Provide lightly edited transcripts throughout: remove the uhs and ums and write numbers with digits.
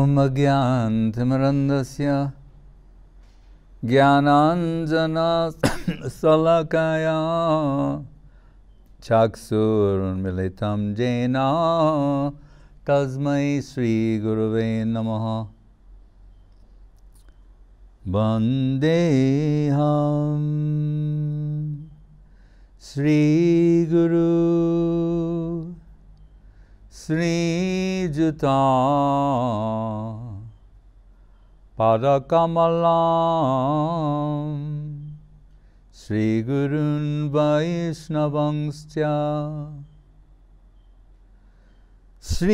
Om Agyantimirandasya Jnananjana Salakaya Chakshur Militam Jena Tasmai Sri Gurave Namaha Vandeham Sri Guru Sri Juta Padakamalam Sri Gurun Vaishnavangscha Sri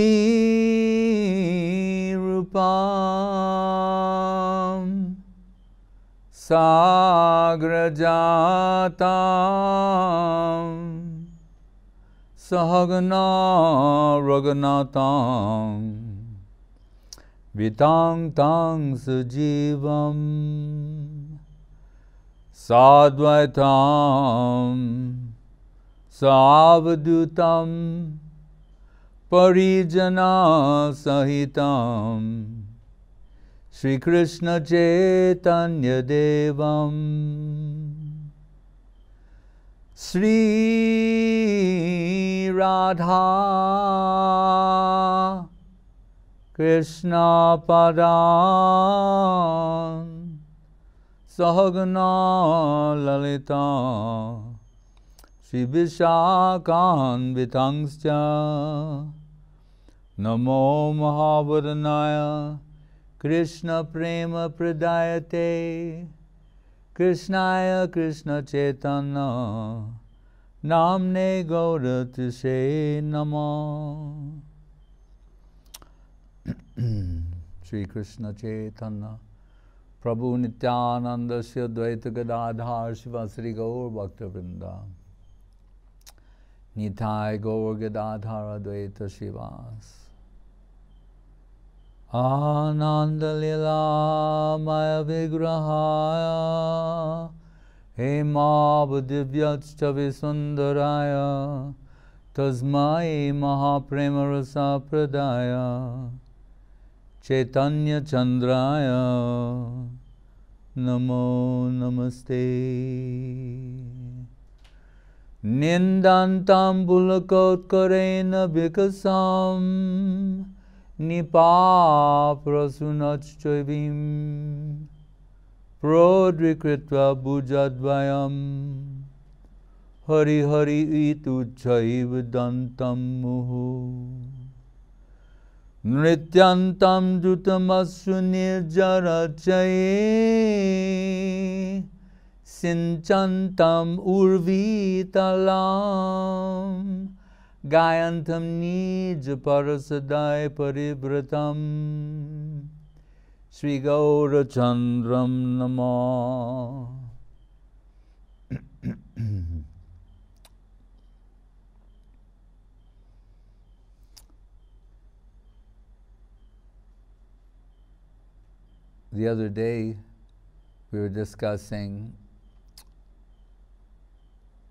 Rupam Sagrajatam Sahagana Raghunatam Vitang Tang Sujivam Sadvaitam Savadutam Parijana Sahitam Shri Krishna Chaitanya Devam Sri Radha Krishna Padam Sahagana Lalita Shri Vishakhan Vitangscha Namo Mahavadhanaya Krishna Prema Pradayate Krishnaya Krishna Chaitanya Namne Gauratise Nama Shri Krishna Chaitanya Prabhu Nityananda Shri Advaita Gadadhar Shivasri Gaur Bhakta Vrinda Nitai Gaur Gadadhar Advaita Shivas Ananda Lila Maya Vigrahaya Hema Divyachta Visundaraya Tasmai Mahaprema Rasa Pradaya Chaitanya Chandraya Namo Namaste Nindantam Bulakotkarena Vikasam Nipa Prasunachchavim Prodrikritva Bujadvayam Hari Hari Ituchaiva Dantam Muhu Nrityantam Jutamasu Nirjarachaye Sinchantam Urvitalam Gayantam Nija Parasadai Paribratam Sri Gaura Chandram Nama. The other day we were discussing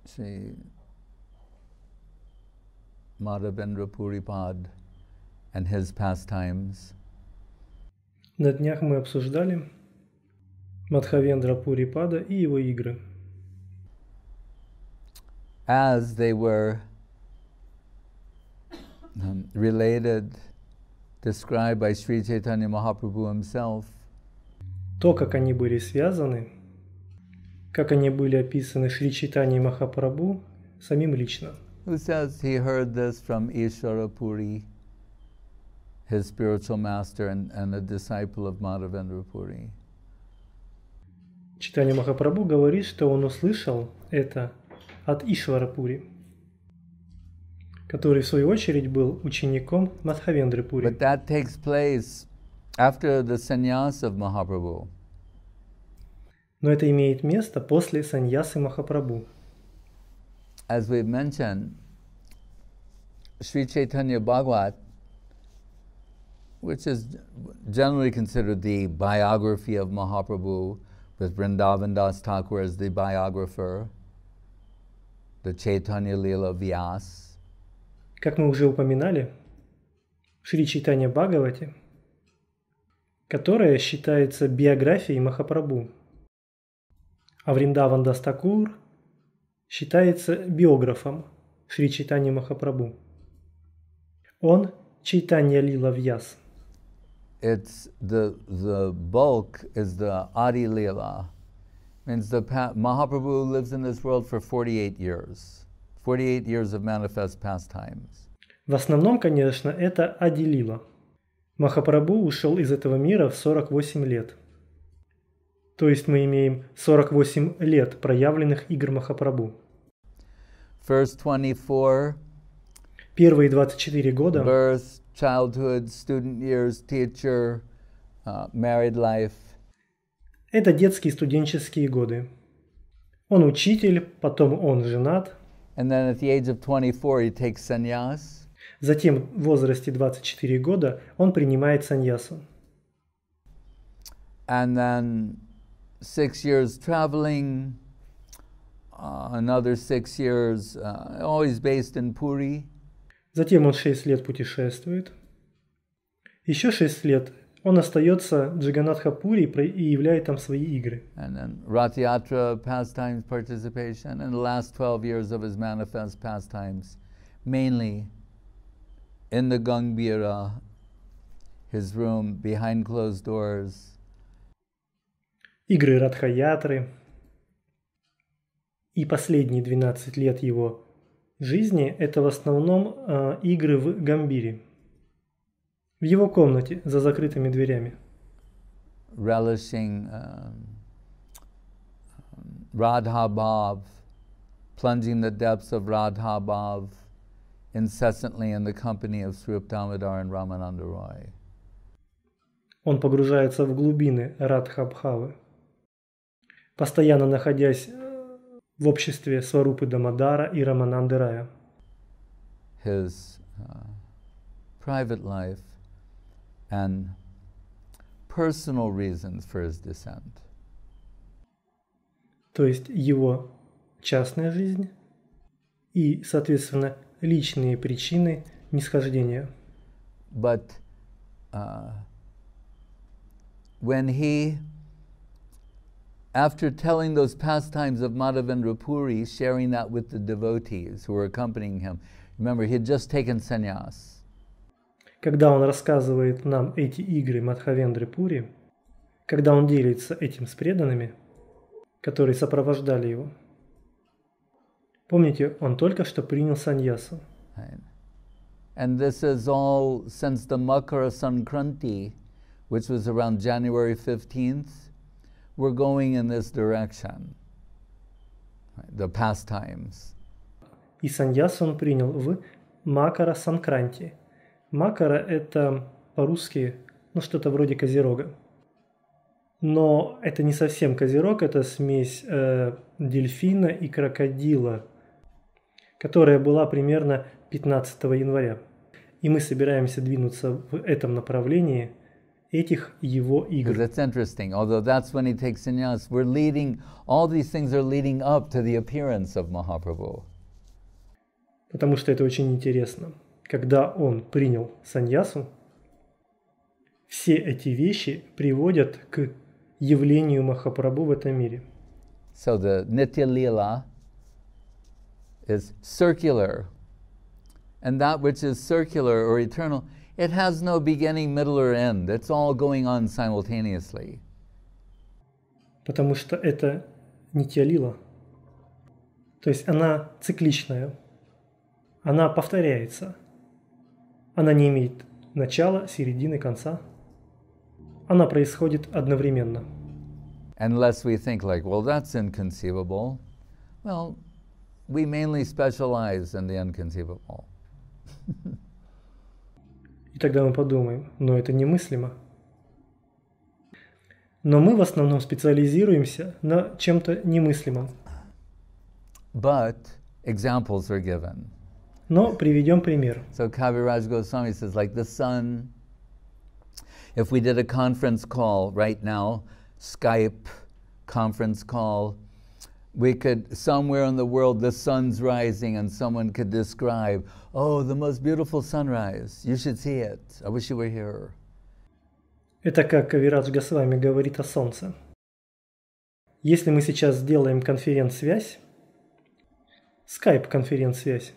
Sri Madhavendra Puripad and his pastimes. На днях мы обсуждали Мадхавендра Пурипада и его игры. As they were related, described by Sri Chaitanya Mahaprabhu himself. То, как они были связаны, как они были описаны Шри Чайтаньей Махапрабху самим лично. Who says he heard this from Ishvara Puri, his spiritual master and a disciple of Madhavendra Puri. Чайтанья Махапрабху говорит, что он услышал это от Ишвара Пури, который в свою очередь был учеником Мадхавендры Пури. But that takes place after the sannyas of Mahaprabhu. Но это имеет место после саньясы Махапрабху. As we've mentioned, Sri Chaitanya Bhagavat, which is generally considered the biography of Mahaprabhu, with Vrindavan Das Thakur as the biographer, the Chaitanya Lila Vyas. Как мы уже упоминали, в Шри Чайтанья Бхагавате которая считается биографией Махапрабху. А Вриндаван Дас Такур считается биографом Шри Чайтаньи Махапрабху. Он Чайтанья Лила Вьяс. It's the bulk is the Adi Lila. Means Mahaprabhu lives in this world for 48 years. 48 years of manifest pastimes. В основном, конечно, это Ади Лила. Махапрабху ушел из этого мира в 48 лет. То есть мы имеем 48 лет проявленных игр Махапрабху. First 24. Первые 24 года. Birth, childhood, student years, teacher, married life. Это детские студенческие годы. Он учитель, потом он женат. And then at the age of 24 he takes sannyas. Затем в возрасте 24 года он принимает саньясу. And then 6 years traveling, another 6 years always based in Puri. Затем он 6 лет путешествует. Еще 6 лет он остается в Джаганнатха-Пури и являет там свои игры. And then Rath Yatra pastimes participation, and the last 12 years of his manifest pastimes, mainly in the Gangbira, his room behind closed doors. Игры Радха-ятры. И последние 12 лет его жизни – это в основном игры в Гамбире. В его комнате, за закрытыми дверями. Relishing Radha Bhav, plunging the depths of Radha Bhav incessantly in the company of Sri Damodar and Ramananda Roy. Он погружается в глубины Радха-бхавы, постоянно находясь в обществе Сварупы Дамодара и Рамананды Рая. His private life and personal reasons for his descent. То есть его частная жизнь и, соответственно, личные причины нисхождения. But when he, after telling those pastimes of Madhavendra Puri, sharing that with the devotees who were accompanying him, remember, he had just taken sannyas. Когда он рассказывает нам эти игры Мадхавендры Пури, когда он делится этим с преданными, которые сопровождали его, помните, он только что принял саньясу. And this is all since the Makara Sankranti, which was around January 15th, we're going in this direction, the pastimes. И саньясу он принял в Макара Санкранти. Макара – это по-русски, что-то вроде козерога. Но это не совсем козерог, это смесь дельфина и крокодила, которая была примерно 15 января. И мы собираемся двинуться в этом направлении этих его игр. That's interesting. Although that's when he takes sannyas, we're leading, all these things are leading up to the appearance of Mahaprabhu. Потому что это очень интересно. Когда он принял саньясу, все эти вещи приводят к явлению Махапрабху в этом мире. So the Nitya Lila is circular. And that which is circular or eternal, it has no beginning, middle, or end. It's all going on simultaneously. Потому что это Нитья Лила. То есть она цикличная. Она повторяется. Она не имеет начала, середины, конца. Она происходит одновременно. Unless we think like, well, that's inconceivable. Well, we mainly specialize in the inconceivable. И тогда мы подумаем, но это немыслимо. Но мы в основном специализируемся на чем-то немыслимом. But examples are given. Но приведем пример. So Kaviraj Goswami says, like the sun, if we did a conference call right now, Skype conference call, we could, somewhere in the world, the sun's rising and someone could describe, oh, the most beautiful sunrise, you should see it, I wish you were here. Это как Кавирадж Госвами говорит о Солнце. Если мы сейчас сделаем конференц-связь, скайп-конференц-связь,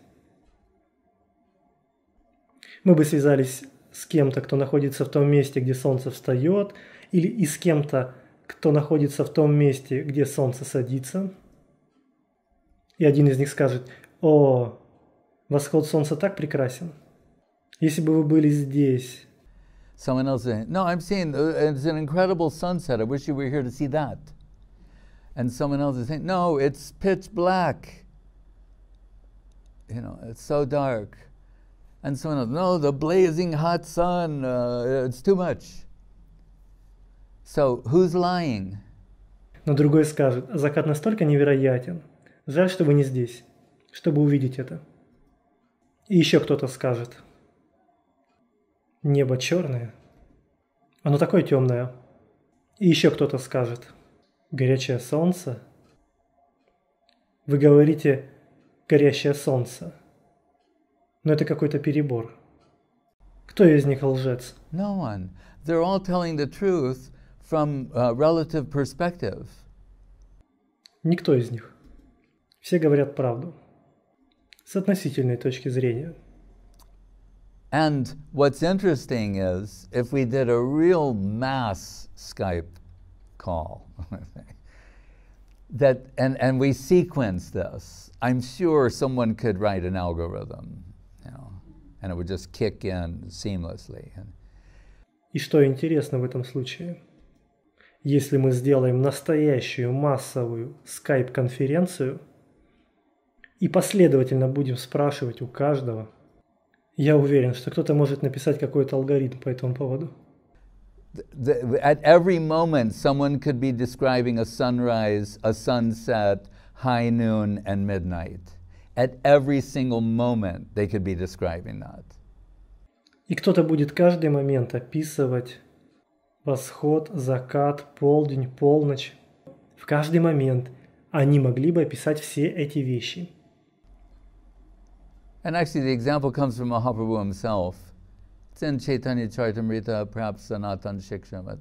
мы бы связались с кем-то, кто находится в том месте, где Солнце встает, или и с кем-то, кто находится в том месте, где Солнце садится. И один из них скажет: «О, восход Солнца так прекрасен. Если бы вы были здесь». Someone else saying, no, I'm seeing it's an incredible sunset. I wish you were here to see that. And someone else is saying, no, it's pitch black. You know, it's so dark. And someone else, no, the blazing hot sun, it's too much. So who's lying? Но другой скажет: закат настолько невероятен. Жаль, что вы не здесь, чтобы увидеть это. И еще кто-то скажет: небо черное, оно такое темное. И еще кто-то скажет: горячее солнце. Вы говорите горящее солнце, но это какой-то перебор. Кто из них лжец? No one. They're all telling the truth from relative perspective. Никто из них. Все говорят правду с относительной точки зрения. And what's interesting is, if we did a real mass Skype call, and we sequenced this, I'm sure someone could write an algorithm, you know, and it would just kick in seamlessly. И что интересно в этом случае? Если мы сделаем настоящую массовую скайп-конференцию и последовательно будем спрашивать у каждого, я уверен, что кто-то может написать какой-то алгоритм по этому поводу. At every moment, someone could be describing a sunrise, a sunset, high noon, and midnight. At every single moment, they could be describing that. И кто-то будет каждый момент описывать восход, закат, полдень, полночь. В каждый момент они могли бы описать все эти вещи. And actually, the example comes from Mахaprabhu himself. It's in Chайтанья, perhaps Sanatan Shiksha, but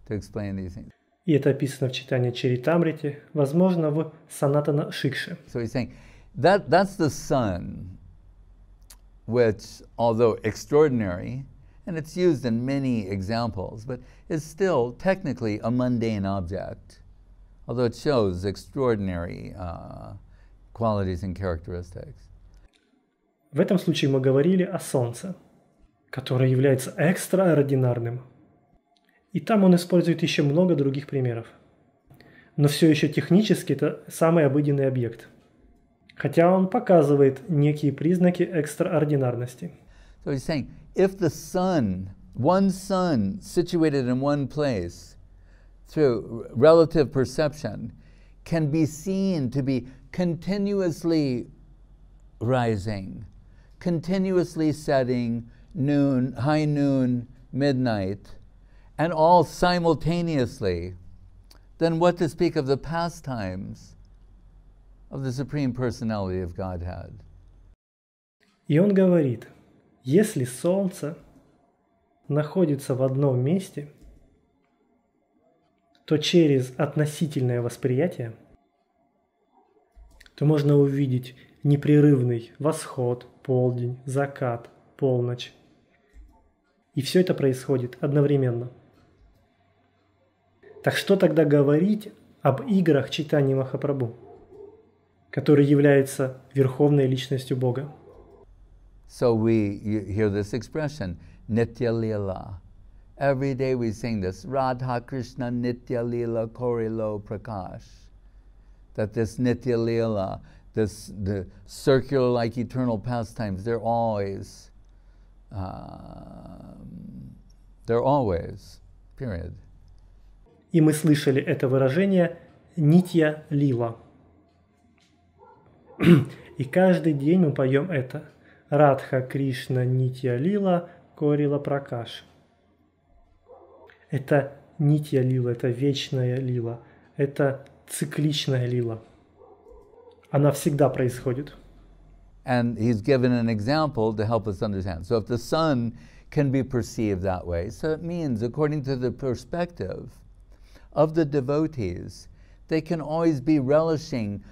to explain these things. И это описано в Чайтанье Чаритамрите, возможно, в Санатана Шикше. So he's saying that's the sun, which, although extraordinary, and it's used in many examples, but is still technically a mundane object, although it shows extraordinary qualities and characteristics. В этом случае мы говорили о Солнце, которое является экстраординарным. И там он использует еще много других примеров. Но все еще технически это самый обыденный объект. Хотя он показывает некие признаки экстраординарности. So he's saying, if the sun, one sun situated in one place, through relative perception, can be seen to be continuously rising, continuously setting, noon, high noon, midnight, and all simultaneously, then what to speak of the pastimes of the Supreme Personality of Godhead? И он говорит, если Солнце находится в одном месте, то через относительное восприятие, то можно увидеть непрерывный восход, полдень, закат, полночь. И все это происходит одновременно. Так что тогда говорить об играх Чайтаньи Махапрабху, который является верховной личностью Бога? So you hear this expression, Nitya Lila. Every day we sing this, Radha Krishna Nitya Lila Korilo Prakash. That this Nitya Lila, the circular like eternal pastimes, they're always, period. И мы слышали это выражение «нитья лила». И каждый день мы поем это. Радха Кришна Нитья Лила Корила Пракаш. Это нитья лила, это вечная лила, это цикличная лила. Она всегда происходит. And he's given an example to help us understand. So if the sun can be perceived that way. So it means, according to the perspective of the devotees, they can always be relishing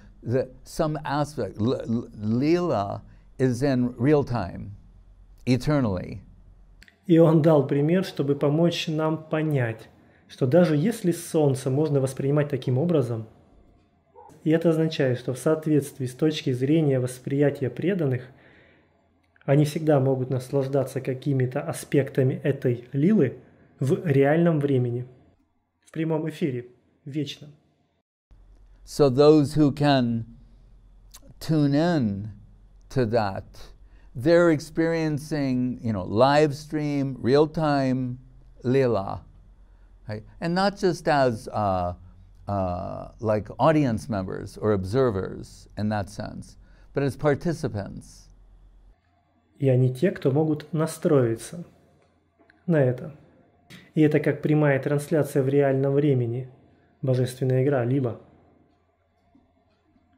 some aspect. Leela is in real time, eternally. И он дал пример, чтобы помочь нам понять, что даже если Солнце можно воспринимать таким образом, и это означает, что в соответствии с точки зрения восприятия преданных, они всегда могут наслаждаться какими-то аспектами этой лилы в реальном времени, в прямом эфире, вечном. So those who can tune in to that, they're experiencing, live stream, real time lila, right? And not just as like audience members or observers in that sense, but as participants. И они те, кто могут настроиться на это. И это как прямая трансляция в реальном времени, божественная игра, либо.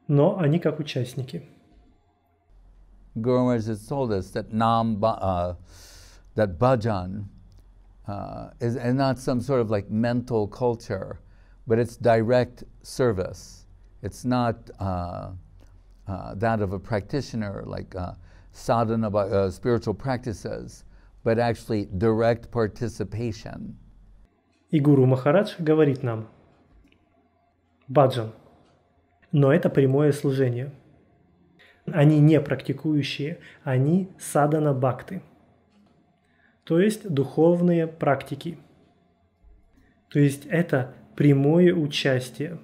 Но они как участники. Guru Maharaj has told us that that bhajan is not some sort of like mental culture, but it's direct service. It's not that of a practitioner like sadhana, spiritual practices, but actually direct participation. И Гуру Махарадж говорит нам: баджан, но это прямое служение. Они не практикующие, они садана бхакты, то есть духовные практики. То есть это прямое участие.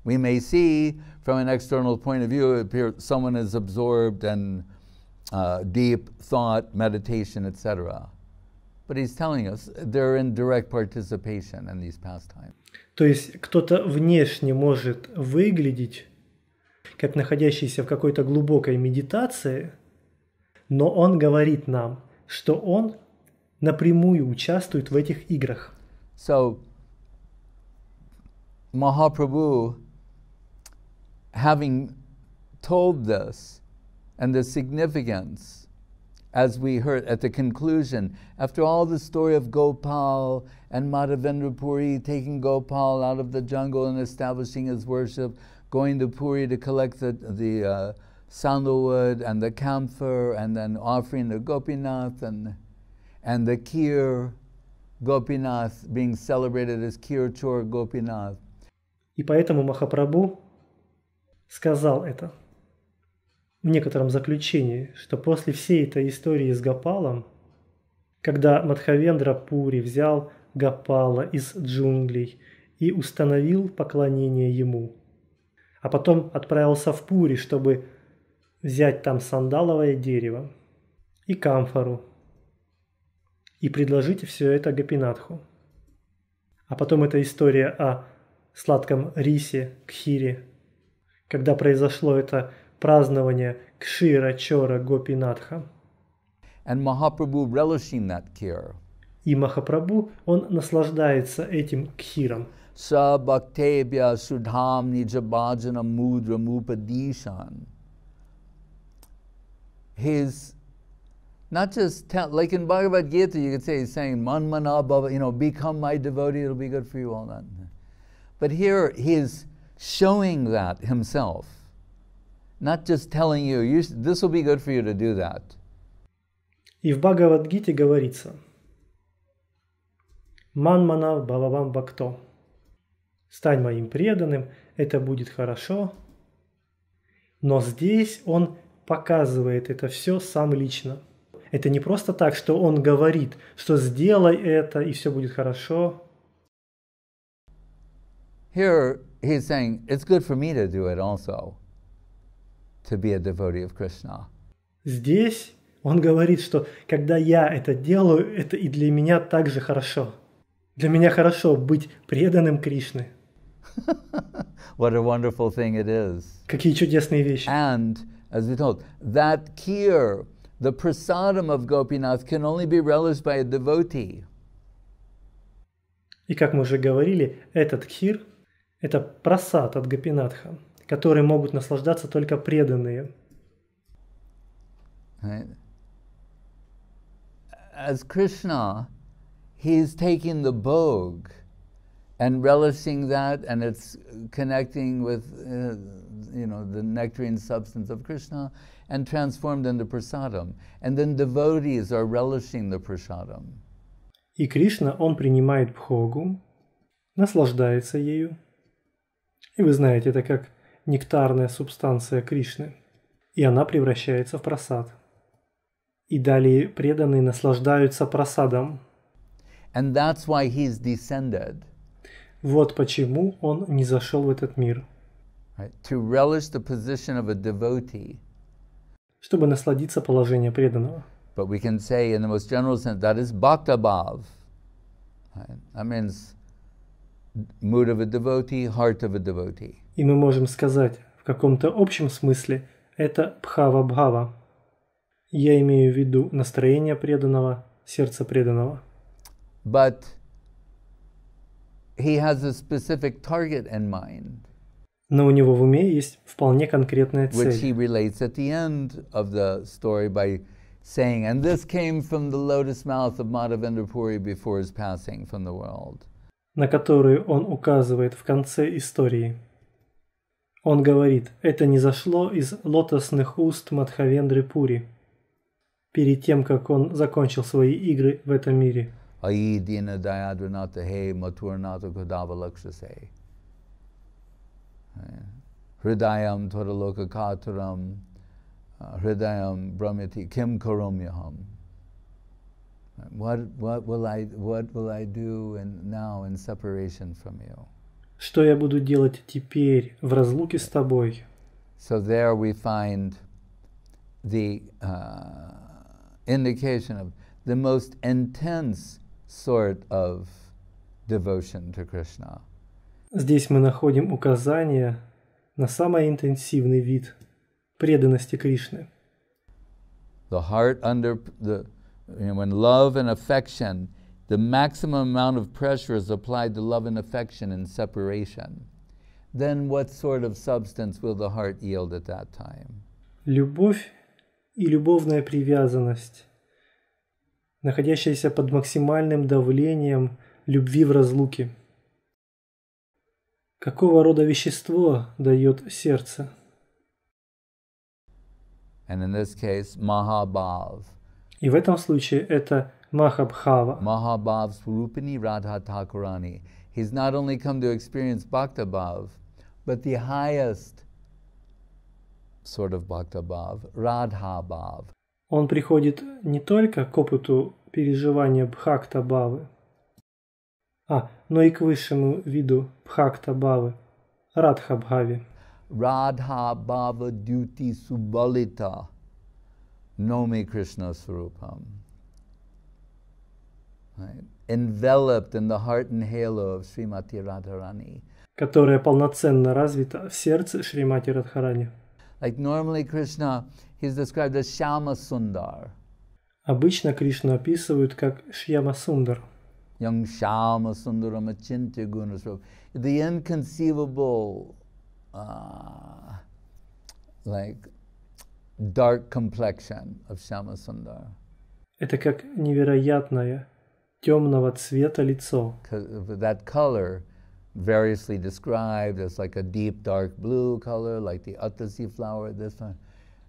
We may see from an external point of view, someone is absorbed in deep thought, meditation, etc. But he's telling us they're in direct participation in these pastimes. То есть кто-то внешне может выглядеть как находящийся в какой-то глубокой медитации, но он говорит нам, что он напрямую участвует в этих играх. So, Mahaprabhu, having told this and the significance, as we heard at the conclusion, after all the story of Gopal and Madhavendra Puri taking Gopal out of the jungle and establishing his worship, going to Puri to collect the sandalwood and the camphor, and then offering the Gopinath and the Kheer Gopinath being celebrated as Kheer Chor Gopinath. И поэтому Махапрабху сказал это в некотором заключении, что после всей этой истории с Гопалом, когда Мадхавендра Пури взял Гопала из джунглей и установил поклонение ему, а потом отправился в Пури, чтобы взять там сандаловое дерево и камфору и предложить все это Гопинатху. А потом эта история о сладком рисе, кхире, когда произошло это празднование Кшира Чора Гопинатха. And Mahaprabhu relishing that kheer. И Махапрабху, он наслаждается этим кхиром. Sa bhaktebhya sudham nijabhajana mudra mupadishan. He's not just, like in Bhagavad Gita, you could say he's saying, man mana bhava, become my devotee, it'll be good for you, all that. But here he is showing that himself, not just telling you, this will be good for you to do that. И в Бхагавад-гите говорится: «Ман манав бхававам бхакто». Стань моим преданным, это будет хорошо. Но здесь он показывает это все сам лично. Это не просто так, что он говорит, что сделай это, и все будет хорошо. Here he's saying, it's good for me to do it also, to be a devotee of Krishna. Здесь он говорит, что когда я это делаю, это и для меня также хорошо. Для меня хорошо быть преданным Кришне. What a wonderful thing it is. Какие чудесные вещи. And, as we told, that kheer, the prasadam of Gopinath, can only be relished by a devotee. И как мы уже говорили, этот кхир – это прасад от Гопинатха, который могут наслаждаться только преданные. Right? as Krishna, he's taking the bhog and relishing that, and it's connecting with the nectarine substance of Krishna and transformed into prasadam. And then devotees are relishing the prasadam. И Кришна, он принимает бхогу, наслаждается ею. И вы знаете, это как нектарная субстанция Кришны. И она превращается в прасад. И далее преданные наслаждаются прасадом. And that's why he's descended. Вот почему он не зашел в этот мир. Right? To relish the position of a devotee. Чтобы насладиться положением преданного. But we can say in the most general sense that is bhakta bhav. Right? That means mood of a devotee, heart of a devotee. И мы можем сказать в каком-то общем смысле это бхава-бхава. Я имею в виду настроение преданного, сердце преданного. But he has a specific target in mind. Но у него в уме есть вполне конкретная цель. Which he relates at the end of the story by saying, and this came from the lotus mouth of Madhavendra Puri before his passing from the world. На которую он указывает в конце истории. Он говорит, это не зашло из лотосных уст Мадхавендры Пури, перед тем, как он закончил свои игры в этом мире. Ayi dina dayadranata he maturnata kudavalakshase. Hridayam todaloka kataram hridayam brahmati kim karomyaham. What will I do now in separation from you? Что я буду делать теперь в разлуке с тобой? So there we find the indication of the most intense sort of devotion to Krishna. Здесь мы находим указание на самый интенсивный вид преданности Кришны. The heart under when love and affection, the maximum amount of pressure is applied to love and affection in separation, then what sort of substance will the heart yield at that time? Любовь и любовная привязанность, находящаяся под максимальным давлением любви в разлуке. Какого рода вещество дает сердце? And in this case, Mahabhav. И в этом случае это Махабхава. Mahabhav Swarupini Radha Thakurani. He's not only come to experience Bhakta Bhav, but the highest sort of Bhakta Bhav, Radha Bhav. Он приходит не только к опыту переживания Бхакта-бхавы, но и к высшему виду Бхакта-бхавы, Радха-бхаве. Radha Bhava Duti Subalita Nomi Krishna Swarupam. Right? Enveloped in the heart and halo of Srimati Radharani. Которая полноценно развита в сердце Шримати Радхарани. Like normally Krishna, he's described as Shyama Sundar. Обычно Кришну описывают как Шьяма Сундар. Young Shyama Sundaram Achintya Gunasrup. The inconceivable like dark complexion of Shyama Sundar. Это как невероятное темного цвета лицо. That color variously described as like a deep dark blue color, like the Atasi flower, this one.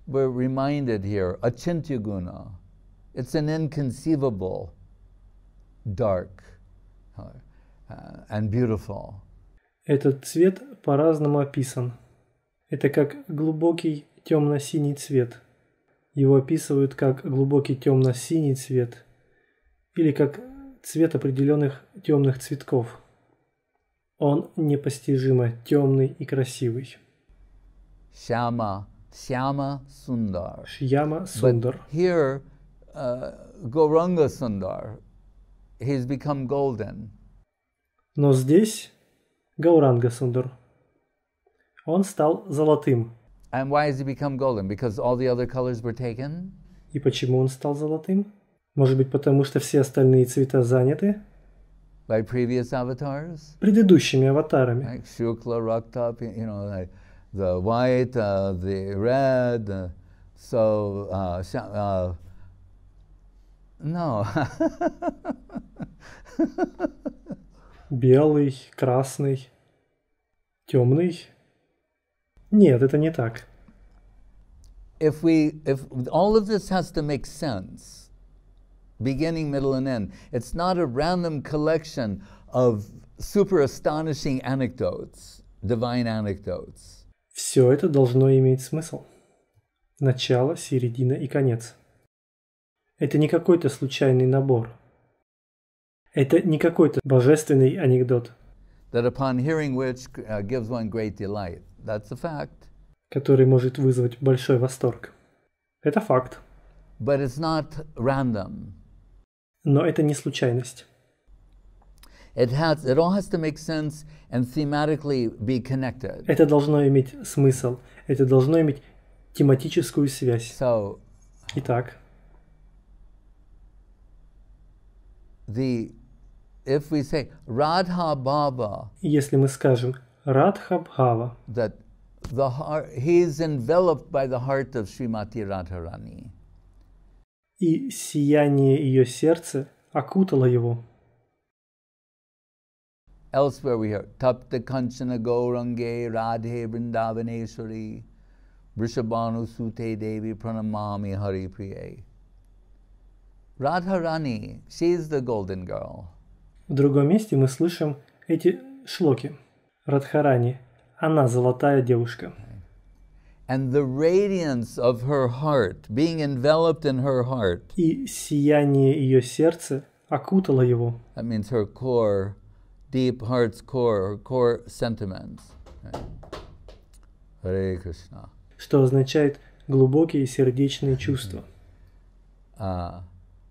We're reminded here, Achintya Guna. It's an inconceivable dark color and beautiful. Этот цвет по-разному описан. Это как глубокий темно-синий цвет. Его описывают как глубокий темно-синий цвет или как цвет определенных темных цветков. Он непостижимо темный и красивый. Shyama Sundar. Шьяма Сундар. But here, Gauranga Sundar, he's become golden. Но здесь Гауранга Сундар. Он стал золотым. And why has he become golden? Because all the other colors were taken? И почему он стал золотым? Может быть, потому что все остальные цвета заняты? By previous avatars? Предыдущими аватарами. Like Shukla, Rakta, like the white, the red. No. Белый, красный, темный. Нет, это не так. If all of this has to make sense, beginning, middle, and end. It's not a random collection of super astonishing anecdotes, divine anecdotes. Все это должно иметь смысл. Начало, середина и конец. Это не какой-то случайный набор. Это не какой-то божественный анекдот. That upon hearing which gives one great delight. That's a fact. Который может вызвать большой восторг. Это факт. But it's not random. Но это не случайность. It all has to make sense and thematically be connected. Это должно иметь смысл. Это должно иметь тематическую связь. So, Итак, if we say Radha Baba, если мы скажем Радха Бхава, that he's enveloped by the heart of Srimati Radharani. И сияние ее сердца окутало его. Elsewhere we hear Tapta Kanchana Gaurange Radhe Vrindavaneshwari Vrishabhanu Sute Devi Pranamami Hari Priye. Radharani, she's the golden girl. В другом месте мы слышим эти шлоки. Радхарани, она золотая девушка. And the radiance of her heart, being enveloped in her heart. И сияние ее сердца окутало его. That means her core, deep heart's core, her core sentiments. Hare Krishna. Что означает глубокие сердечные чувства.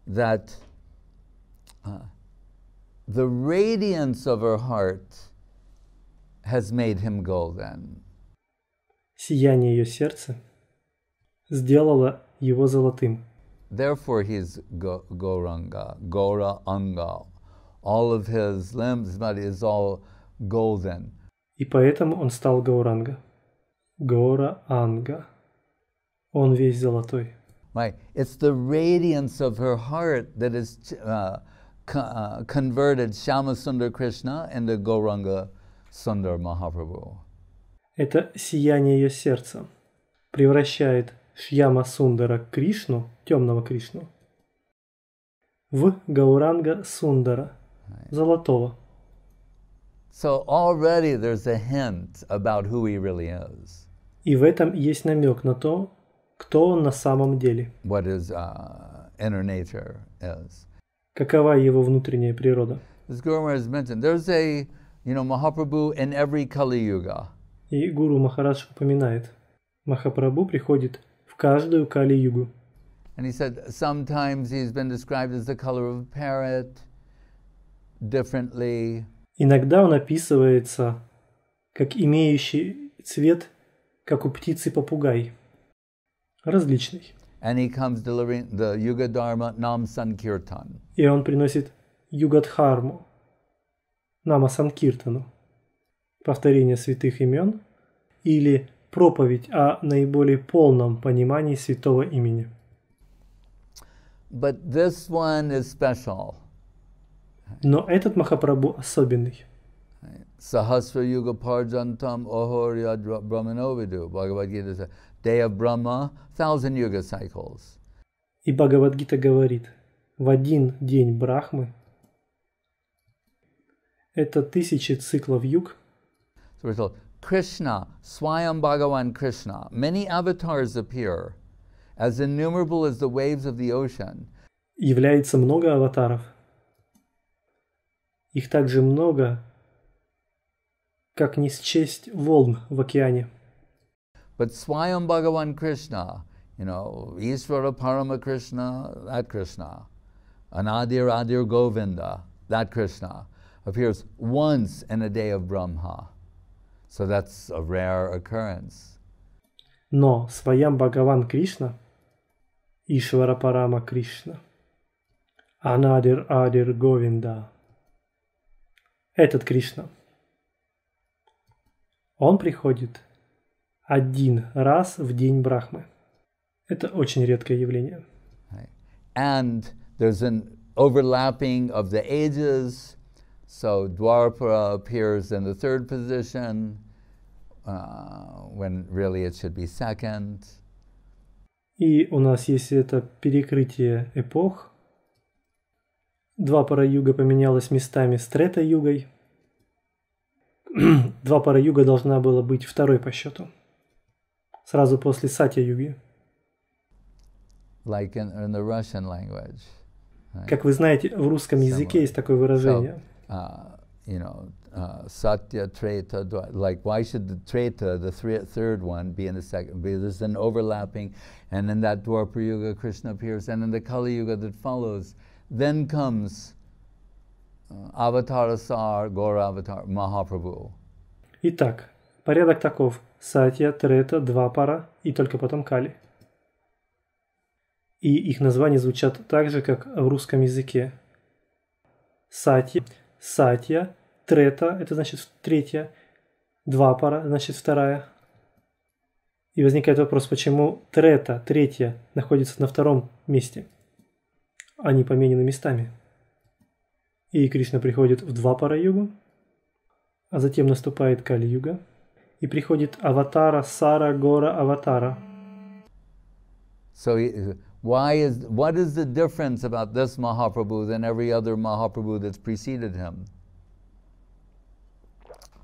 That the radiance of her heart has made him golden. Сияние ее сердца сделало его золотым. Therefore he's Gauranga, Gaura Anga. All of his limbs, his body is all golden. И поэтому он стал Гауранга. Гора Анга. Он весь золотой. Right. It's the radiance of her heart that is converted Shama Sundar Krishna into Gauranga Sundar Mahaprabhu. Это сияние ее сердца превращает Шьяма Сундара Кришну, темного Кришну, в Гауранга Сундара, золотого. So already there's a hint about who he really is. И в этом есть намек на то, кто он на самом деле. What his inner nature is. Какова его внутренняя природа. As Guru Maharaj has mentioned, there's a Mahaprabhu in every Kali Yuga. И Гуру Махарадж упоминает, Махапрабху приходит в каждую Кали-югу. And he said sometimes he's been described as the color of a parrot, differently. Иногда он описывается как имеющий цвет, как у птицы попугай. Различный. And he comes delivering the Yuga Dharma Nam Sankirtan. И он приносит Югадхарму, Нама Санкиртану, повторение святых имен или проповедь о наиболее полном понимании святого имени. But this one is special. Но этот Махапрабху особенный. Sahasra Yuga Parjantam Ohorya Brahmanovidu. Bhagavad Gita says, Day of Brahma, 1,000 Yuga cycles. И Бхагавад-гита говорит, в один день Брахмы это 1000 циклов юг. So we're told, Krishna, Swayam Bhagavan Krishna, many avatars appear, as innumerable as the waves of the ocean. Является много аватаров. Их также много, как не счесть волн в океане. But Swayam Bhagavan Krishna, Ishvara Parama Krishna, that Krishna, Anadir Adir Govinda, that Krishna, appears once in a day of Brahma. So that's a rare occurrence. Но Сваям Бхагаван Кришна, Ишвара Парама Кришна, Анадир Адир Говинда, этот Кришна, он приходит один раз в день Брахмы. Это очень редкое явление. And there's an overlapping of the ages, so Dwapara appears in the third position, when really it should be second. И у нас есть это перекрытие эпох. Двапара-юга поменялась местами с Трета-югой. Двапара-юга должна была быть второй по счету, сразу после Сатья-юги. Like in the Russian language. Right? Как вы знаете, в русском языке есть такое выражение. Satya, Treta, like why should the Treta, the third one, be in the second? Because there's an overlapping, and in that Dwapara Yuga, Krishna appears, and in the Kali Yuga that follows, then comes Avatarasar, Gora Avatar, Mahaprabhu. Итак, порядок таков: Сатья, Трета, Двапара и только потом Кали. И их названия звучат так же, как в русском языке. Сатья, Трета, это значит третья, Двапара, значит вторая. И возникает вопрос, почему Трета, третья, находится на втором месте. Они поменены местами. И Кришна приходит в Двапара-югу, а затем наступает Кали-юга, и приходит Аватара, Сара, Гора, Аватара. So what is the difference about this Mahaprabhu than every other Mahaprabhu that's preceded him?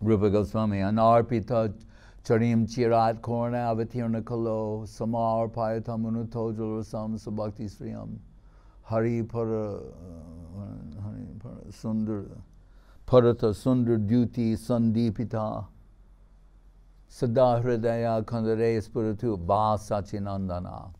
Rupa Goswami, Anarpita Charim Chirat Korna Avatirna Kalo Samar Payatamunu Tojal Rasam Sabhakti Sriyam Hari Para Sundar Parata Sundar Duty Sandipita Sadahridaya Kandare Spiritu Ba Sachinandana.